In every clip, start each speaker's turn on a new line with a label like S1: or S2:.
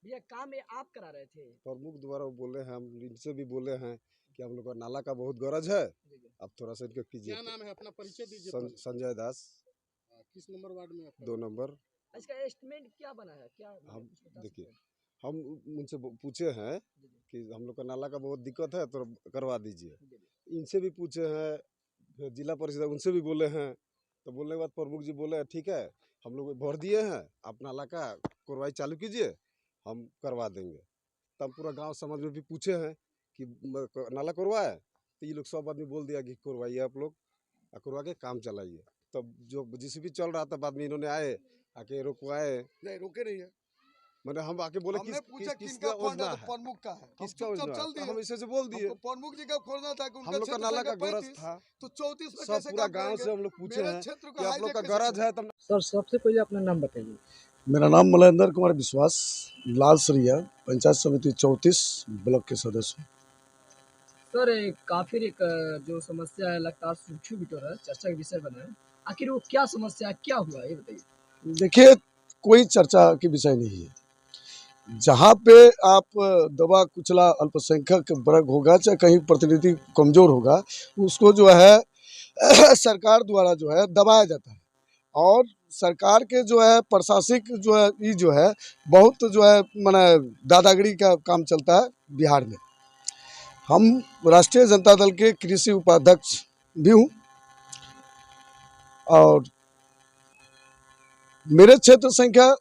S1: ये काम ये आप करा रहे थे?
S2: प्रमुख द्वारा वो बोले हैं, हम इनसे भी बोले हैं कि हम लोग का नाला का बहुत गरज है, अब थोड़ा सा इनको कीजिए।
S3: क्या नाम है, अपना परिचय दीजिए।
S2: संजय दास,
S3: किस नंबर वार्ड में आपका?
S2: 2 नंबर।
S1: इसका एस्टिमेट क्या बना है, क्या
S2: हम देखिए, हम उनसे पूछे हैं कि हम लोग का नाला का बहुत दिक्कत है तो करवा दीजिए। इनसे भी पूछे हैं, फिर जिला परिषद उनसे भी बोले हैं, तो बोलने के बाद प्रमुख जी बोले ठीक है, हम लोग भर दिए हैं, आप नाला का कार्रवाई चालू कीजिए, हम करवा देंगे। तब पूरा गांव समाज में भी पूछे हैं कि नाला करवाए, तो ये लोग सब आदमी बोल दिया कि करवाइए आप लोग, करवा के काम चलाइए। तब जो जेसीबी चल रहा था, बाद में इन्होंने आए, आके रुकवाए।
S3: नहीं, रुके नहीं है।
S2: मैंने हम आके बोले किसका योजना है,
S3: प्रमुख का है,
S2: किसका योजना है, हम ऐसे से बोल दिए।
S3: प्रमुख जी का खोलना था कि
S2: हम लोग का नाला का गरज था,
S3: तो 34 में
S2: सब पूरा गांव से हम लोग पूछे हैं कि आप लोग का गरज है। तब
S1: सर सबसे पहले अपना नाम बताइए।
S4: मेरा नाम मलेंद्र कुमार विश्वास, लाल सरिया पंचायत समिति 34 ब्लॉक के सदस्य हूँ।
S1: सर काफी एक जो समस्या है लगातार सूखी बिटोर है, चर्चा का विषय बना है, आखिर वो क्या समस्या, क्या हुआ ये बताइए।
S4: देखिए, कोई चर्चा की विषय नहीं है। जहाँ पे आप दबा कुचला अल्पसंख्यक वर्ग होगा, चाहे कहीं प्रतिनिधि कमजोर होगा, उसको जो है सरकार द्वारा जो है दबाया जाता है। और सरकार के जो है प्रशासनिक जो है ये जो है बहुत जो है माने दादागिरी का काम चलता है बिहार में। हम राष्ट्रीय जनता दल के कृषि उपाध्यक्ष भी हूँ और मेरे क्षेत्र संख्या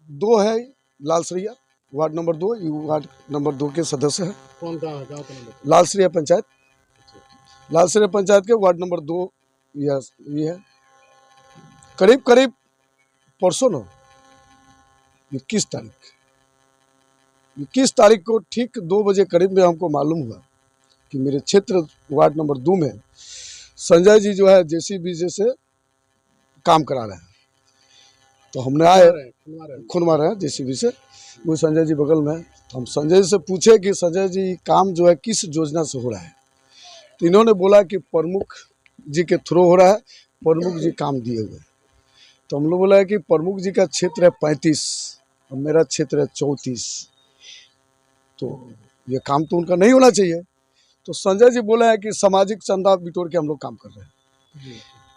S4: 2 है, लालसरिया वार्ड नंबर 2, वार्ड नंबर 2 के सदस्य हैं।
S3: कौन गाँव है, गाँव का नंबर?
S4: लालसरिया पंचायत, लालसरिया पंचायत के वार्ड नंबर 2 ये है। करीब करीब परसों न 21 तारीख को ठीक 2 बजे करीब में हमको मालूम हुआ कि मेरे क्षेत्र वार्ड नंबर 2 में संजय जी जो है जेसीबी से काम करा रहे हैं। तो हमने आए, खुनवा रहे हैं जेसीबी से, वो संजय जी बगल में। तो हम संजय जी से पूछे कि संजय जी काम जो है किस योजना से हो रहा है, तो इन्होंने बोला कि प्रमुख जी के थ्रू हो रहा है, प्रमुख जी काम दिए हुए। तो हम लोग बोला है कि प्रमुख जी का क्षेत्र है 35 और मेरा क्षेत्र है 34, तो ये काम तो उनका नहीं होना चाहिए। तो संजय जी बोला है कि सामाजिक चंदा बिटोर के हम लोग काम कर रहे हैं।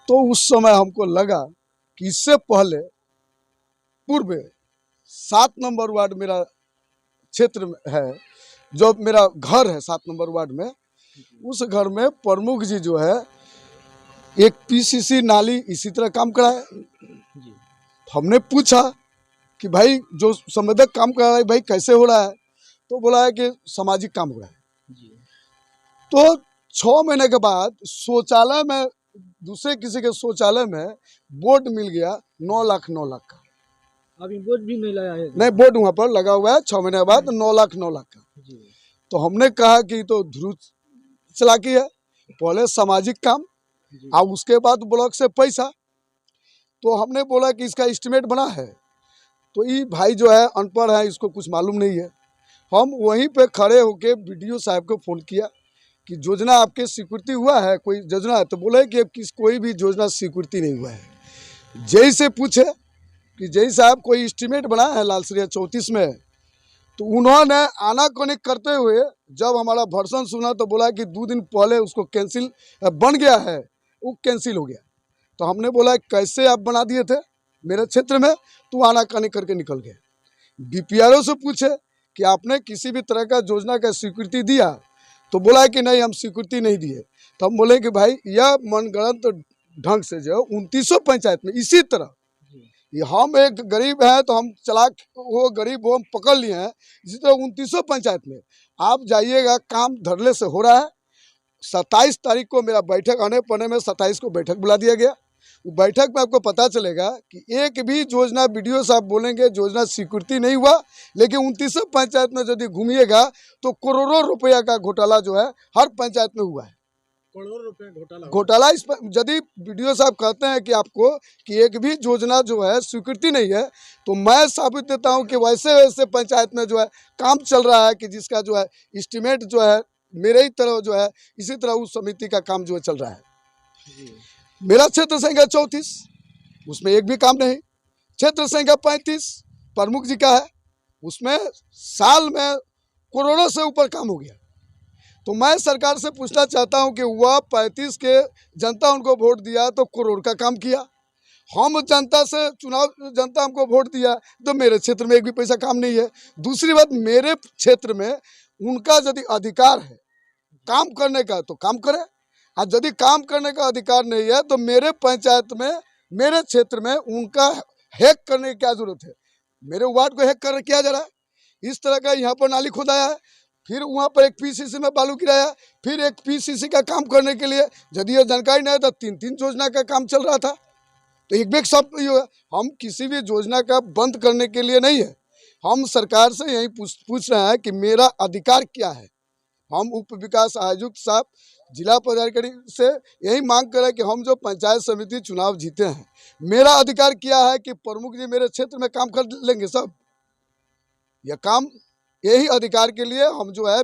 S4: तो उस समय हमको लगा कि इससे पहले पूर्व 7 नंबर वार्ड मेरा क्षेत्र में है, जो मेरा घर है 7 नंबर वार्ड में, उस घर में प्रमुख जी जो है एक पीसीसी नाली इसी तरह काम कराए। हमने पूछा कि भाई जो संवेदक काम कर रहा है भाई कैसे हो रहा है, तो बोला है कि सामाजिक काम हो रहा है। तो 6 महीने के बाद शौचालय में, दूसरे किसी के शौचालय में बोर्ड मिल गया 9 लाख का।
S1: अभी बोर्ड भी नहीं लगा है?
S4: नहीं, बोर्ड वहाँ पर लगा हुआ है 6 महीने के बाद 9 लाख का। तो हमने कहा कि तो ध्रुव चलाकी है, पहले सामाजिक काम और उसके बाद ब्लॉक से पैसा। तो हमने बोला कि इसका एस्टिमेट बना है, तो ये भाई जो है अनपढ़ है, इसको कुछ मालूम नहीं है। हम वहीं पे खड़े होके बीडीओ साहब को फ़ोन किया कि योजना आपके स्वीकृति हुआ है, कोई योजना है? तो बोले कि कोई भी योजना स्वीकृति नहीं हुआ है। जय से पूछे कि जय साहब कोई एस्टिमेट बना है लालसरिया 34 में, तो उन्होंने आनाकानी करते हुए जब हमारा वर्षन सुना तो बोला कि 2 दिन पहले उसको कैंसिल बन गया है, वो कैंसिल हो गया। तो हमने बोला कैसे आप बना दिए थे मेरे क्षेत्र में, तो आनाकानी करके निकल गए। बीपीआरओ से पूछे कि आपने किसी भी तरह का योजना का स्वीकृति दिया, तो बोला कि नहीं हम स्वीकृति नहीं दिए। तो हम बोले कि भाई यह मनगढ़ंत ढंग से जो 29 पंचायत में इसी तरह, ये हम एक गरीब हैं तो हम चलाक, वो गरीब वो हम पकड़ लिए हैं, इसी तरह 29 पंचायत में आप जाइएगा, काम धरले से हो रहा है। 27 तारीख को मेरा बैठक आने पड़ने में 27 को बैठक बुला दिया गया। वो बैठक में आपको पता चलेगा कि एक भी योजना बीडीओ साहब बोलेंगे योजना स्वीकृति नहीं हुआ, लेकिन 29 पंचायत में यदि घूमिएगा तो करोड़ों रुपया का घोटाला जो है हर पंचायत में हुआ है।
S3: करोड़ों रुपए
S4: घोटाला इस पर यदि बीडीओ साहब कहते हैं कि आपको कि एक भी योजना जो है स्वीकृति नहीं है, तो मैं साबित देता हूं कि वैसे वैसे पंचायत में जो है काम चल रहा है कि जिसका जो है एस्टिमेट जो है मेरे ही तरह जो है इसी तरह उस समिति का काम जो है चल रहा है। मेरा क्षेत्र संख्या 34, उसमें एक भी काम नहीं। क्षेत्र संख्या 35 प्रमुख जी का है, उसमें साल में करोड़ों से ऊपर काम हो गया। तो मैं सरकार से पूछना चाहता हूं कि वह 35 के जनता उनको वोट दिया तो करोड़ का काम किया। हम जनता से चुनाव, जनता हमको वोट दिया तो मेरे क्षेत्र में एक भी पैसा काम नहीं है। दूसरी बात, मेरे क्षेत्र में उनका यदि अधिकार है काम करने का तो काम करे, और यदि काम करने का अधिकार नहीं है तो मेरे पंचायत में, मेरे क्षेत्र में उनका हैक करने की क्या जरूरत है? मेरे वार्ड को हैक कर किया जा रहा है। इस तरह का यहाँ पर नाली खोदाया है, फिर वहाँ पर एक पीसीसी में बालू गिराया, फिर एक पीसीसी का काम करने के लिए यदि ये जानकारी नहीं है तो 3-3 योजना का काम चल रहा था। तो एक बेग सब हम किसी भी योजना का बंद करने के लिए नहीं है, हम सरकार से यही पूछ रहे हैं कि मेरा अधिकार क्या है। हम उप विकास आयुक्त साहब, जिला पदाधिकारी से यही मांग करें कि हम जो पंचायत समिति चुनाव जीते हैं, मेरा अधिकार क्या है कि प्रमुख जी मेरे क्षेत्र में काम कर लेंगे सब। यह काम, यही अधिकार के लिए हम जो है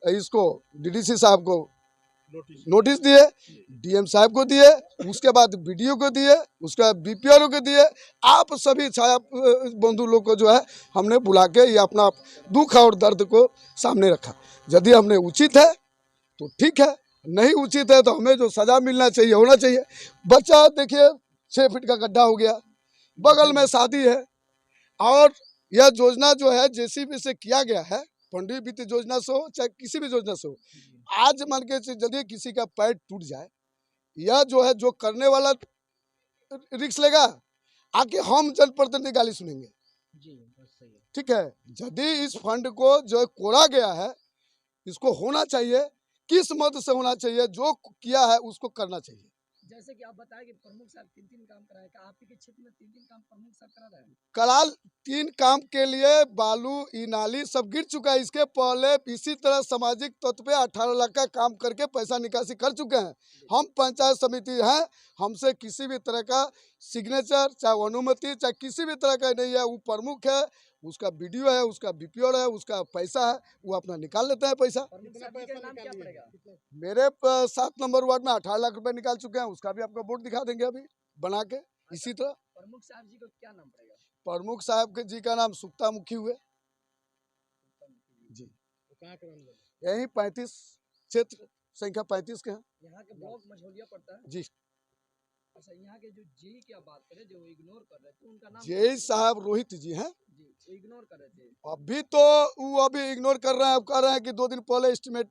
S4: इसको डीडीसी साहब को नोटिस दिए, डीएम साहब को दिए, उसके बाद बीडीओ को दिए, उसके बाद बीपीआरओ को दिए। आप सभी छाया बंधु लोग को जो है हमने बुला के ये अपना दुख और दर्द को सामने रखा। यदि हमने उचित है तो ठीक है, नहीं उचित है तो हमें जो सजा मिलना चाहिए होना चाहिए। बच्चा देखिए 6 फीट का गड्ढा हो गया, बगल में शादी है, और यह योजना जो है जेसीबी से किया गया है, पंडित वित्त योजना से हो चाहे किसी भी योजना से हो। आज मान के यदि किसी का पैर टूट जाए, यह जो है जो करने वाला रिस्क लेगा, आके हम जनप्रतिनिधि गाली सुनेंगे। ठीक है, यदि इस फंड को जो कोड़ा गया है, इसको होना चाहिए, किस मद से होना चाहिए, जो किया है उसको करना चाहिए।
S1: जैसे कि आप बताएं कि प्रमुख साहब 3-3 काम कराए, क्या आपके क्षेत्र में 3-3 काम प्रमुख साहब करा रहे हैं?
S4: कराल 3 काम के लिए बालू, ई नाली सब गिर चुका है। इसके पहले इसी तरह सामाजिक तौर पे 18 लाख का काम करके पैसा निकासी कर चुके हैं। हम पंचायत समिति हैं, हमसे किसी भी तरह का सिग्नेचर चाहे अनुमति चाहे किसी भी तरह का नहीं है। वो प्रमुख है, उसका बीडीओ है, उसका बीपीओ है, उसका पैसा है, वो अपना निकाल लेते हैं पैसा। मेरे 7 नंबर वार्ड में 18 लाख रुपए निकाल चुके हैं, उसका भी आपको बोर्ड दिखा देंगे अभी बना के। इसी तरह
S1: प्रमुख साहब जी को क्या नाम पड़ेगा?
S4: प्रमुख साहब के जी का नाम सुक्ता मुखी हुए जी, यही 35 क्षेत्र संख्या 35 के हैं।
S1: यहाँ के ब्लॉक मझौलिया पड़ता है
S4: जी।
S1: अच्छा, यहाँ के जो जेई की आप बात करें, जो इग्नोर कर रहे थे, उनका नाम
S4: जेई साहब रोहित जी हैं।
S1: जी, वो इग्नोर कर रहे थे।
S4: अभी तो वो अभी इग्नोर कर रहे हैं, कह रहे हैं कि 2 दिन पहले एस्टिमेट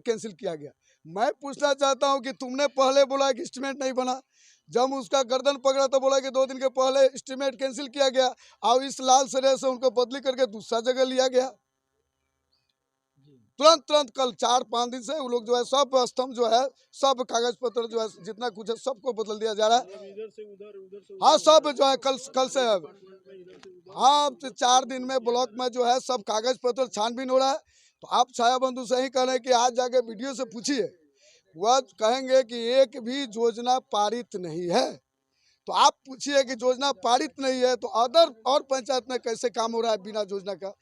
S4: कैंसिल किया गया। मैं पूछना चाहता हूं कि तुमने पहले बोला कि एस्टिमेट नहीं बना, जब उसका गर्दन पकड़ा तो बोला कि 2 दिन के पहले एस्टिमेट कैंसिल किया गया, और इस लाल सरे से उनको बदली करके दूसरा जगह लिया गया। तुरंत कल 4-5 दिन से वो लोग जो है सब स्तंभ जो है, सब कागज पत्र जो है जितना कुछ है सबको बदल दिया जा रहा है। हाँ, सब जो है कल से, हाँ 4 दिन में ब्लॉक में जो है सब कागज पत्र छानबीन हो रहा है। तो आप छाया बंधु से ही कह रहे हैं कि आज जाके वीडियो से पूछिए, वह कहेंगे कि एक भी योजना पारित नहीं है। तो आप पूछिए कि योजना पारित नहीं है तो अदर और पंचायत में कैसे काम हो रहा है बिना योजना का?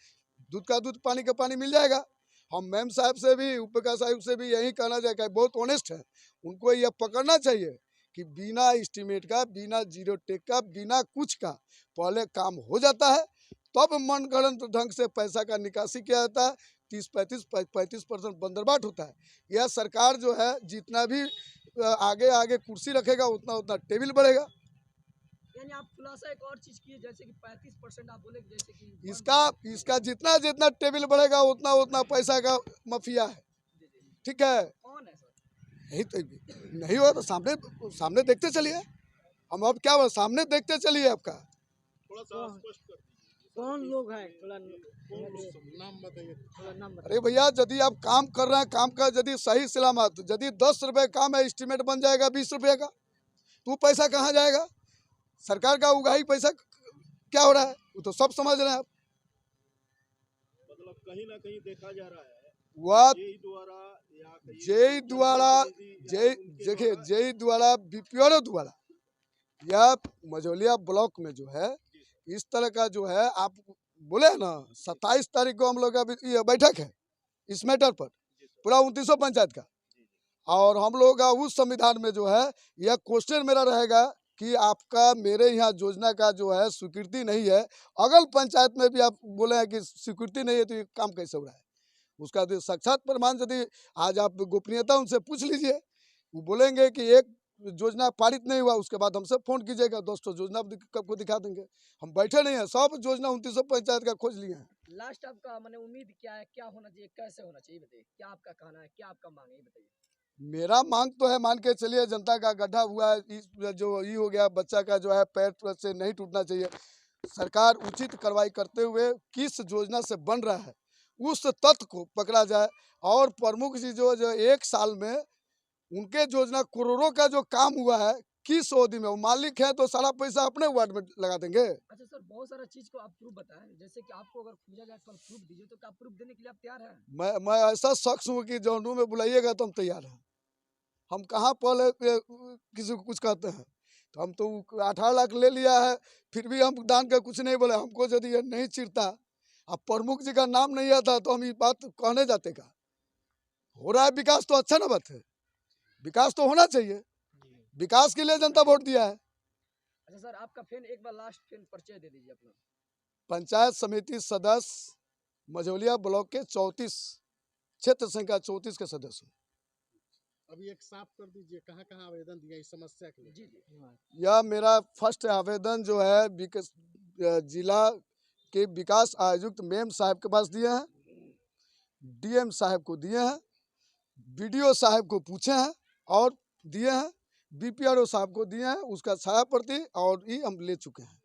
S4: दूध का दूध, पानी का पानी मिल जाएगा। हम मैम साहब से भी, उप विकास आयुक्त से भी यही कहना चाहिए, बहुत ऑनेस्ट है, उनको यह पकड़ना चाहिए कि बिना एस्टिमेट का, बिना जीरो टेक का, बिना कुछ का पहले काम हो जाता है, तब मनगढ़ंत ढंग से पैसा का निकासी किया जाता है। 30-35% बंदरबाट होता है। यह सरकार जो है जितना भी आगे कुर्सी रखेगा उतना टेबल बढ़ेगा।
S1: यानी आप खुलासा एक और चीज की, जैसे कि 35% आप बोले, जैसे कि
S4: इसका जितना टेबल बढ़ेगा उतना पैसा का माफिया है। ठीक है,
S1: कौन है सर?
S4: यही तो नहीं हुआ तो सामने देखते चलिए। हम अब क्या बोले, सामने देखते चलिए। आपका
S1: कौन लोग हैं? थोड़ा नाम बताइए।
S4: अरे भैया, यदि आप काम कर रहे हैं, काम का यदि सही सलामत, यदि 10 रुपए काम है, एस्टिमेट बन जाएगा 20 रुपये का, तो पैसा कहाँ जाएगा? सरकार का उगाही पैसा क्या हो रहा है, वो तो सब समझ रहे हैं आप।
S3: मतलब कहीं ना कहीं देखा जा रहा है
S4: वह
S3: जेई
S4: द्वारा बीपीआरओ द्वारा या मझौलिया ब्लॉक में जो है इस तरह का जो है, आप बोले ना 27 तारीख को हम लोग का ये बैठक है इस मैटर पर, पूरा 29 पंचायत का, और हम लोग का उस संविधान में जो है यह क्वेश्चन मेरा रहेगा कि आपका मेरे यहाँ योजना का जो है स्वीकृति नहीं है, अगल पंचायत में भी आप बोले हैं कि स्वीकृति नहीं है, तो ये काम कैसे हो रहा है? उसका तो साक्षात प्रमाण यदि आज आप गोपनीयता उनसे पूछ लीजिए, वो बोलेंगे कि एक योजना पारित नहीं हुआ, उसके बाद हमसे फोन कीजिएगा, 10 तो योजना आपको दिखा देंगे। हम बैठे नहीं हैं, सब योजना 29 पंचायत का खोज लिए हैं।
S1: लास्ट आपका माने उम्मीद क्या है, क्या होना चाहिए, कैसे होना चाहिए बताइए, क्या आपका कहना है, क्या आपका मांग है, ये बताइए।
S4: मेरा मांग तो है, मान के चलिए जनता का गड्ढा हुआ है, जो ये हो गया, बच्चा का जो है पैर से नहीं टूटना चाहिए। सरकार उचित कार्रवाई करते हुए किस योजना से बन रहा है उस तथ्य को पकड़ा जाए, और प्रमुख जी जो 1 साल में उनके योजना करोड़ों का जो काम हुआ है, किस अवधि में वो मालिक है तो सारा पैसा अपने वार्ड में लगा देंगे।
S1: अच्छा सर, बहुत सारा चीज को आप प्रूफ बताएं, जैसे कि आपको अगर खोजा जाए तो प्रूफ दीजिए, तो क्या प्रूफ देने के लिए आप तैयार हैं?
S4: मैं ऐसा शख्स हूँ कि जौनू में बुलाइएगा तो हम तैयार हैं। हम कहाँ पहले किसी को कुछ कहते हैं, तो हम तो 18 लाख ले लिया है, फिर भी हम दान का कुछ नहीं बोले। हमको यदि ये नहीं चिरता, अब प्रमुख जी का नाम नहीं आता तो हम ये बात कहने जाते का। हो रहा है विकास तो अच्छा ना बात है, विकास तो होना चाहिए, विकास के लिए जनता वोट दिया है।
S1: अच्छा सर, आपका फिर एक बार लास्ट फिर परिचय दे दीजिए अपना।
S4: पंचायत समिति सदस्य मझौलिया ब्लॉक के 34 क्षेत्र संख्या 34 के सदस्य हूँ।
S5: अभी एक साफ कर दीजिए, कहाँ कहाँ आवेदन दिया इस समस्या के लिए?
S1: जी जी।
S4: यह मेरा फर्स्ट आवेदन जो है जिला के विकास आयुक्त मेम साहब के पास दिए हैं, डीएम साहब को दिए हैं, बीडीओ साहब को पूछे हैं और दिए हैं, बीपीआरओ साहब को दिए हैं, उसका छाया प्रति और ये हम ले चुके हैं।